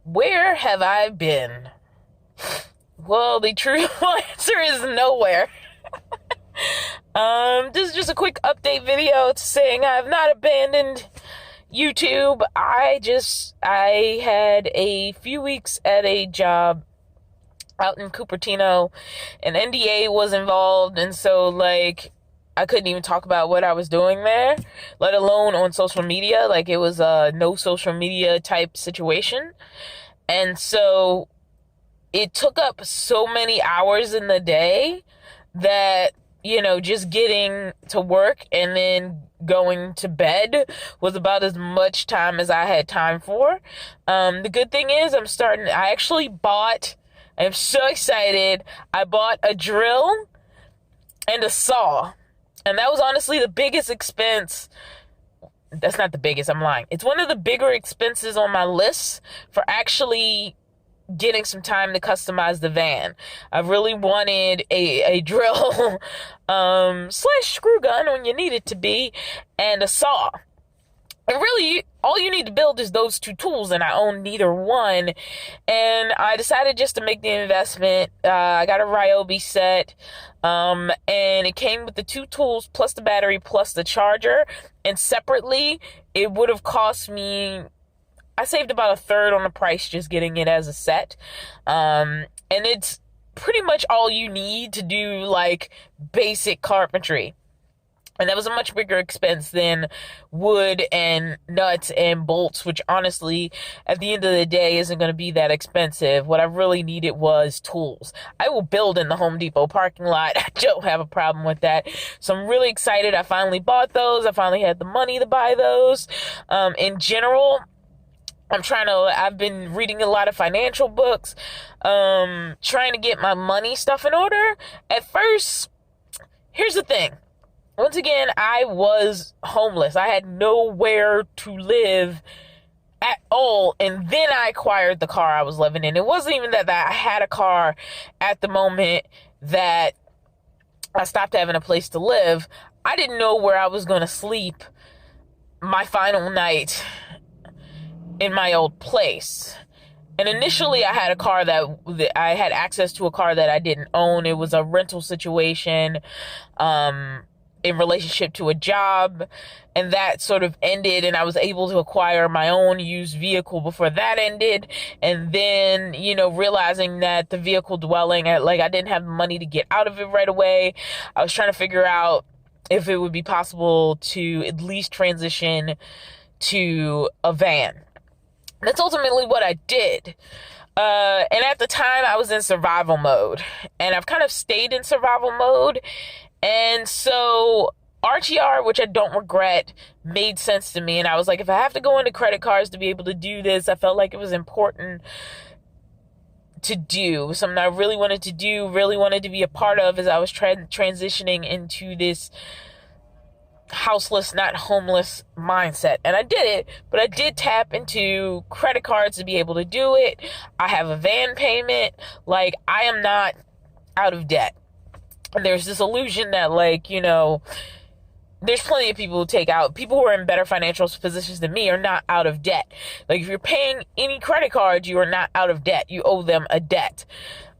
Where have I been? Well, the true answer is nowhere. This is just a quick update video to saying I have not abandoned YouTube. I had a few weeks at a job out in Cupertino. An NDA was involved, and so, I couldn't even talk about what I was doing there, let alone on social media. It was a no social media type situation. And so it took up so many hours in the day that, just getting to work and then going to bed was about as much time as I had time for. The good thing is I'm so excited. I bought a drill and a saw. And that was honestly the biggest expense. That's not the biggest, I'm lying. It's one of the bigger expenses on my list for actually getting some time to customize the van. I really wanted a drill / screw gun when you need it to be, and a saw. And really, all you need to build is those two tools, and I own neither one. And I decided just to make the investment. I got a Ryobi set, and it came with the two tools, plus the battery, plus the charger. And separately, it would have cost me, I saved about a third on the price just getting it as a set. And it's pretty much all you need to do, basic carpentry. And that was a much bigger expense than wood and nuts and bolts, which honestly, at the end of the day, isn't going to be that expensive. What I really needed was tools. I will build in the Home Depot parking lot. I don't have a problem with that. So I'm really excited. I finally bought those. I finally had the money to buy those. In general, I've been reading a lot of financial books, trying to get my money stuff in order. At first, here's the thing. Once again, I was homeless. I had nowhere to live at all. And then I acquired the car I was living in. It wasn't even that I had a car at the moment that I stopped having a place to live. I didn't know where I was going to sleep my final night in my old place. And initially I had a car that I had access to, a car that I didn't own. It was a rental situation, in relationship to a job, and that sort of ended, and I was able to acquire my own used vehicle before that ended. And then, realizing that the vehicle dwelling, I didn't have the money to get out of it right away. I was trying to figure out if it would be possible to at least transition to a van. That's ultimately what I did. And at the time I was in survival mode, and I've kind of stayed in survival mode. And so RTR, which I don't regret, made sense to me. And I was like, if I have to go into credit cards to be able to do this, I felt like it was important to do. Something I really wanted to do, really wanted to be a part of as I was transitioning into this houseless, not homeless mindset. And I did it, but I did tap into credit cards to be able to do it. I have a van payment. I am not out of debt. There's this illusion that, there's plenty of people people who are in better financial positions than me are not out of debt. If you're paying any credit card, you are not out of debt. You owe them a debt.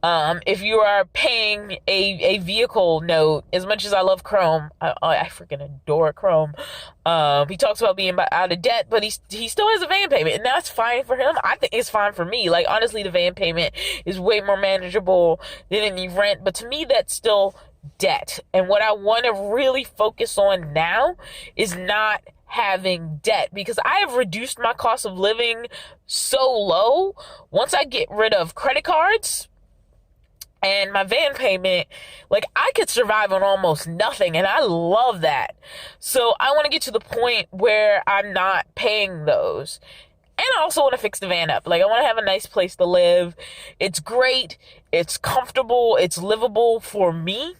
If you are paying a vehicle note, as much as I love Chrome, I freaking adore Chrome. He talks about being out of debt, but he still has a van payment, and that's fine for him. I think it's fine for me. Honestly, the van payment is way more manageable than any rent, but to me, that's still debt. And what I want to really focus on now is not having debt, because I have reduced my cost of living so low. Once I get rid of credit cards and my van payment, I could survive on almost nothing, and I love that. So I want to get to the point where I'm not paying those. And I also want to fix the van up. I want to have a nice place to live. It's great. It's comfortable. It's livable for me.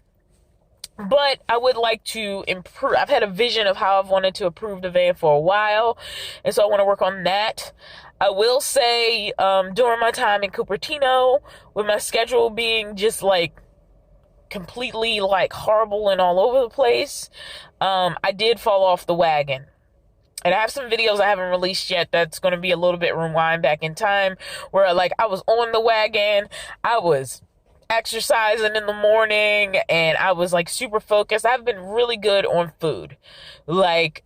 But I would like to improve. I've had a vision of how I've wanted to improve the van for a while, and so I want to work on that. I will say, during my time in Cupertino, with my schedule being just completely horrible and all over the place, I did fall off the wagon. And I have some videos I haven't released yet that's going to be a little bit rewind back in time, where like I was on the wagon, I was exercising in the morning, and I was like super focused. I've been really good on food. Like,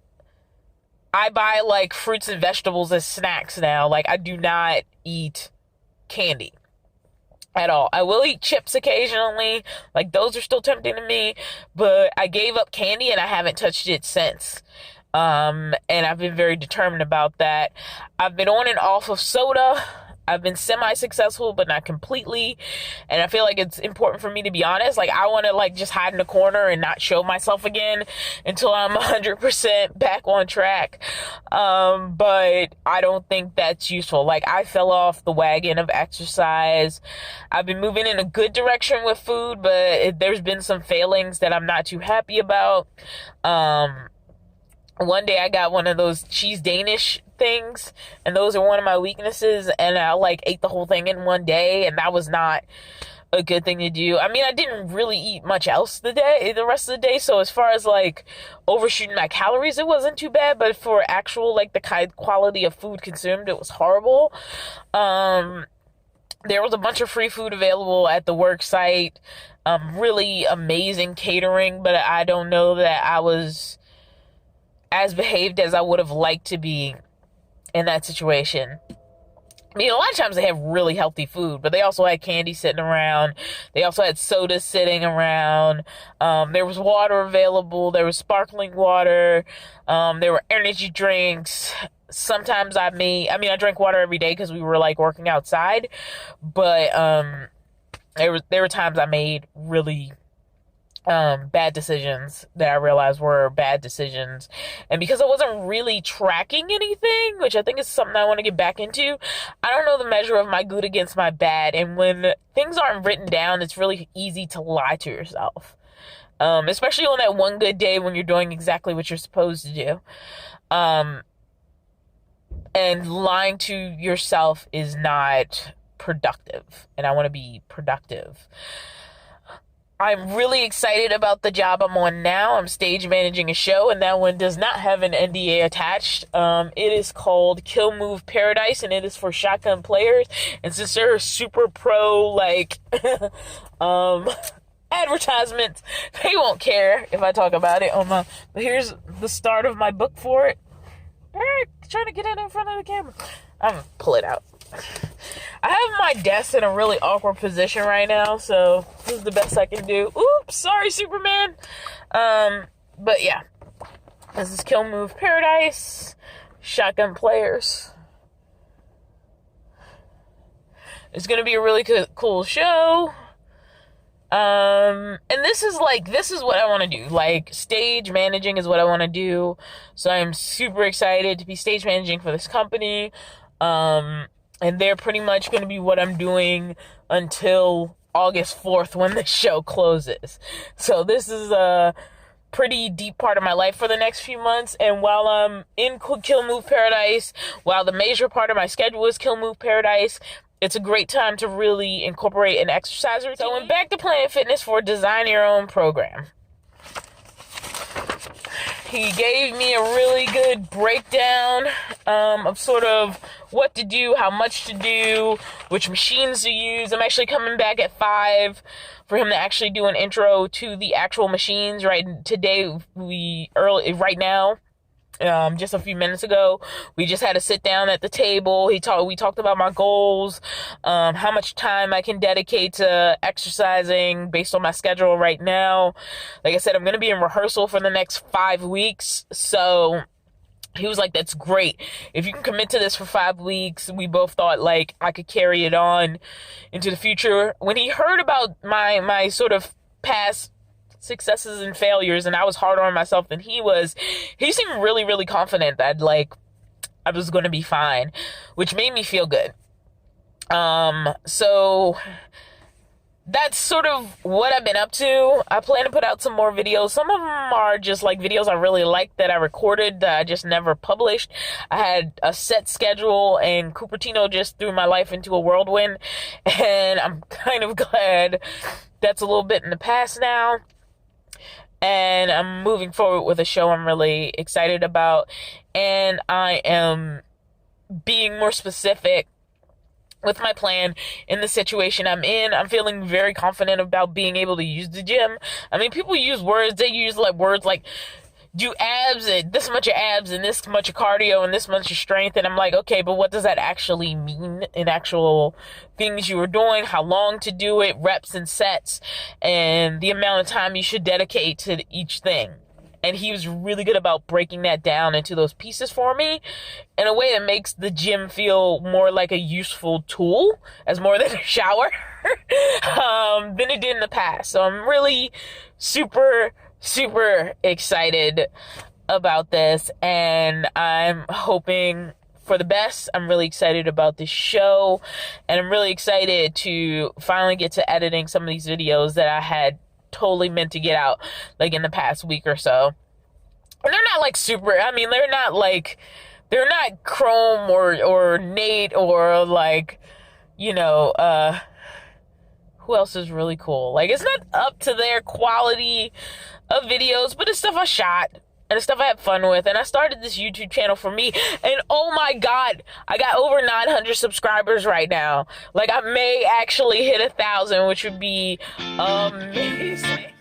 I buy like fruits and vegetables as snacks now. Like, I do not eat candy at all. I will eat chips occasionally. Like, those are still tempting to me, but I gave up candy and I haven't touched it since. And I've been very determined about that. I've been on and off of soda. I've been semi-successful, but not completely. And I feel like it's important for me to be honest. Like, I want to like just hide in a corner and not show myself again until I'm 100% back on track. But I don't think that's useful. Like, I fell off the wagon of exercise. I've been moving in a good direction with food, but there's been some failings that I'm not too happy about. One day I got one of those cheese Danish things, and those are one of my weaknesses, and I like ate the whole thing in one day, and that was not a good thing to do. I mean, I didn't really eat much else the rest of the day, so as far as like overshooting my calories, it wasn't too bad, but for actual like the kind quality of food consumed, it was horrible. There was a bunch of free food available at the work site, really amazing catering, but I don't know that I was as behaved as I would have liked to be in that situation. I mean, a lot of times they have really healthy food, but they also had candy sitting around. They also had soda sitting around. There was water available. There was sparkling water. There were energy drinks. Sometimes I drank water every day because we were like working outside, but there were times I made really bad decisions that I realized were bad decisions. And because I wasn't really tracking anything, which I think is something I want to get back into, I don't know the measure of my good against my bad. And when things aren't written down, it's really easy to lie to yourself. Especially on that one good day when you're doing exactly what you're supposed to do. And lying to yourself is not productive. And I want to be productive. I'm really excited about the job I'm on now. I'm stage managing a show, and that one does not have an NDA attached. It is called Kill Move Paradise, and it is for shotgun players. And since they're super pro, like, advertisements, they won't care if I talk about it. But here's the start of my book for it. Eric, trying to get in front of the camera. I'm gonna pull it out. I have my desk in a really awkward position right now, so this is the best I can do. Oops, sorry, Superman. But yeah, this is Kill Move Paradise, shotgun players. It's gonna be a really cool show. And this is what I want to do. Like, stage managing is what I want to do. So I'm super excited to be stage managing for this company. And they're pretty much going to be what I'm doing until August 4th when the show closes. So this is a pretty deep part of my life for the next few months. And while I'm in Kill Move Paradise, while the major part of my schedule is Kill Move Paradise, it's a great time to really incorporate an exercise routine. So I went back to Planet Fitness for a design your own program. He gave me a really good breakdown of sort of what to do, how much to do, which machines to use. I'm actually coming back at 5 for him to actually do an intro to the actual machines. Right now, just a few minutes ago, we just had to sit down at the table. We talked about my goals, how much time I can dedicate to exercising based on my schedule right now. Like I said, I'm going to be in rehearsal for the next 5 weeks. So he was like, that's great. If you can commit to this for 5 weeks, we both thought like I could carry it on into the future. When he heard about my sort of past successes and failures, and I was harder on myself than he seemed really, really confident that like I was going to be fine, which made me feel good. So that's sort of what I've been up to. I plan to put out some more videos. Some of them are just like videos I really liked that I recorded that I just never published. I had a set schedule, and Cupertino just threw my life into a whirlwind, and I'm kind of glad that's a little bit in the past now. And I'm moving forward with a show I'm really excited about. and I am being more specific with my plan in the situation I'm in. I'm feeling very confident about being able to use the gym. I mean, people use words, they use like words like do abs and this much of abs and this much of cardio and this much of strength, and I'm like, okay, but what does that actually mean in actual things you were doing, how long to do it, reps and sets, and the amount of time you should dedicate to each thing. And he was really good about breaking that down into those pieces for me in a way that makes the gym feel more like a useful tool as more than a shower than it did in the past. So I'm really super excited about this, and I'm hoping for the best. I'm really excited about this show, and I'm really excited to finally get to editing some of these videos that I had totally meant to get out like in the past week or so. And they're not like they're not Chrome or Nate or like, you know, who else is really cool? Like, it's not up to their quality of videos, but it's stuff I shot and it's stuff I had fun with. And I started this YouTube channel for me, and oh my God, I got over 900 subscribers right now. Like, I may actually hit 1,000, which would be amazing.